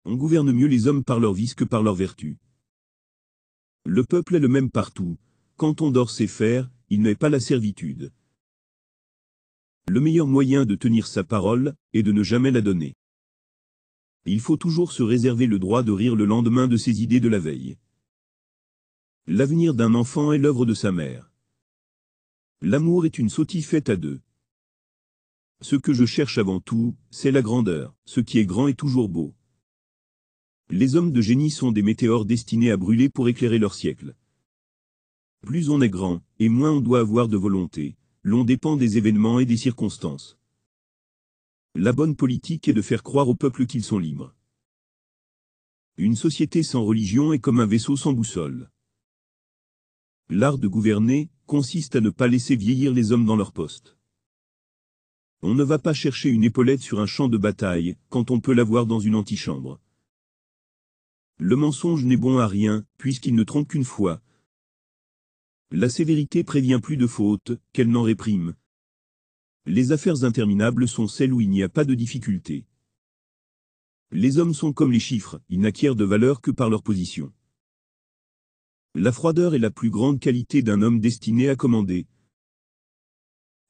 On gouverne mieux les hommes par leurs vices que par leurs vertus. Le peuple est le même partout. Quand on dort sait faire, il n'est pas la servitude. Le meilleur moyen de tenir sa parole est de ne jamais la donner. Il faut toujours se réserver le droit de rire le lendemain de ses idées de la veille. L'avenir d'un enfant est l'œuvre de sa mère. L'amour est une sottise faite à deux. Ce que je cherche avant tout, c'est la grandeur. Ce qui est grand est toujours beau. Les hommes de génie sont des météores destinés à brûler pour éclairer leur siècle. Plus on est grand, et moins on doit avoir de volonté, l'on dépend des événements et des circonstances. La bonne politique est de faire croire au peuple qu'ils sont libres. Une société sans religion est comme un vaisseau sans boussole. L'art de gouverner consiste à ne pas laisser vieillir les hommes dans leur poste. On ne va pas chercher une épaulette sur un champ de bataille, quand on peut l'avoir dans une antichambre. Le mensonge n'est bon à rien, puisqu'il ne trompe qu'une fois. La sévérité prévient plus de fautes, qu'elle n'en réprime. Les affaires interminables sont celles où il n'y a pas de difficulté. Les hommes sont comme les chiffres, ils n'acquièrent de valeur que par leur position. La froideur est la plus grande qualité d'un homme destiné à commander.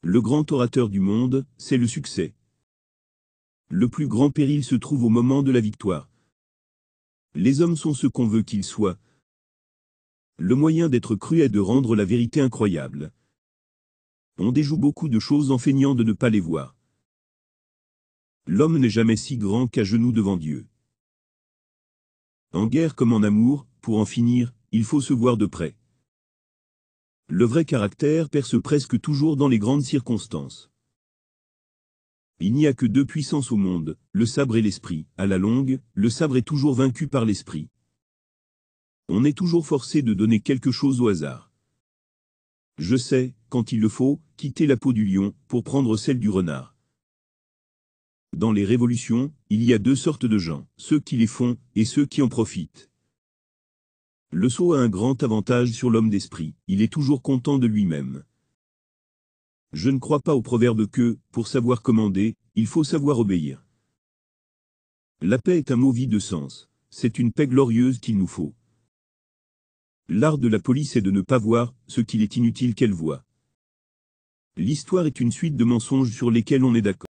Le grand orateur du monde, c'est le succès. Le plus grand péril se trouve au moment de la victoire. Les hommes sont ce qu'on veut qu'ils soient. Le moyen d'être cru est de rendre la vérité incroyable. On déjoue beaucoup de choses en feignant de ne pas les voir. L'homme n'est jamais si grand qu'à genoux devant Dieu. En guerre comme en amour, pour en finir, il faut se voir de près. Le vrai caractère perce presque toujours dans les grandes circonstances. Il n'y a que deux puissances au monde, le sabre et l'esprit. À la longue, le sabre est toujours vaincu par l'esprit. On est toujours forcé de donner quelque chose au hasard. Je sais, quand il le faut, quitter la peau du lion, pour prendre celle du renard. Dans les révolutions, il y a deux sortes de gens, ceux qui les font, et ceux qui en profitent. Le sot a un grand avantage sur l'homme d'esprit, il est toujours content de lui-même. Je ne crois pas au proverbe que, pour savoir commander, il faut savoir obéir. La paix est un mot vide de sens, c'est une paix glorieuse qu'il nous faut. L'art de la police est de ne pas voir ce qu'il est inutile qu'elle voie. L'histoire est une suite de mensonges sur lesquels on est d'accord.